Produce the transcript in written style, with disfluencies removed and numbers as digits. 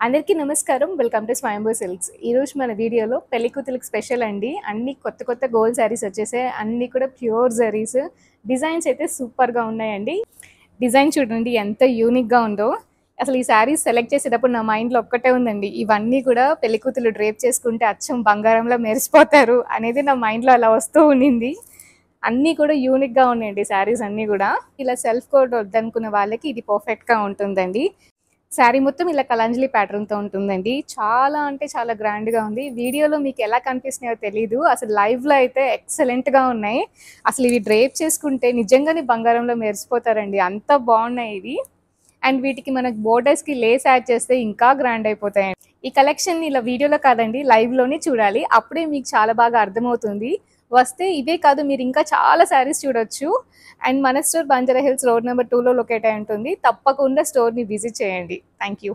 అందరికీ నమస్కారం. Welcome to Swayambhu silks. ఈరోజు మన వీడియోలో పెళ్లి కూతురికి స్పెషల్ అండి. అన్ని కొత్త కొత్త గోల్డ్ శారీస్ వచ్చేసాయి. అన్నీ కూడా ప్యూర్ జరీస్. డిజైన్స్ అయితే సూపర్గా ఉన్నాయండి. డిజైన్ చూడండి ఎంత యూనిక్గా ఉందో. అసలు ఈ శారీస్ సెలెక్ట్ చేసేటప్పుడు నా మైండ్లో ఒక్కటే ఉందండి, ఇవన్నీ కూడా పెళ్లి కూతురు డ్రేప్ చేసుకుంటే అచ్చం బంగారంలో మెరిసిపోతారు అనేది నా మైండ్లో అలా వస్తూ ఉండింది. అన్నీ కూడా యూనిక్గా ఉన్నాయండి శారీస్ అన్నీ కూడా. ఇలా సెల్ఫ్ కోట్ వద్దనుకున్న వాళ్ళకి ఇది పర్ఫెక్ట్గా ఉంటుందండి. శారీ మొత్తం ఇలా కలంజలి ప్యాటర్న్తో ఉంటుందండి. చాలా అంటే చాలా గ్రాండ్గా ఉంది. వీడియోలో మీకు ఎలా కనిపిస్తున్నాయో తెలీదు, అసలు లైవ్లో అయితే ఎక్సలెంట్గా ఉన్నాయి. అసలు ఇవి డ్రేప్ చేసుకుంటే నిజంగానే బంగారంలో మెరిసిపోతారండి, అంత బాగున్నాయి ఇవి. అండ్ వీటికి మనకు బోర్డర్స్కి లేస్ యాడ్ చేస్తే ఇంకా గ్రాండ్ అయిపోతాయండి. ఈ కలెక్షన్ ఇలా వీడియోలో కాదండి, లైవ్లోనే చూడాలి, అప్పుడే మీకు చాలా బాగా అర్థమవుతుంది. వస్తే ఇవే కాదు, మీరు ఇంకా చాలా శారీస్ చూడొచ్చు. అండ్ మన store Banjara hills road number 2లో లొకేట్ అయి ఉంటుంది. తప్పకుండా స్టోర్ని విజిట్ చేయండి. Thank you.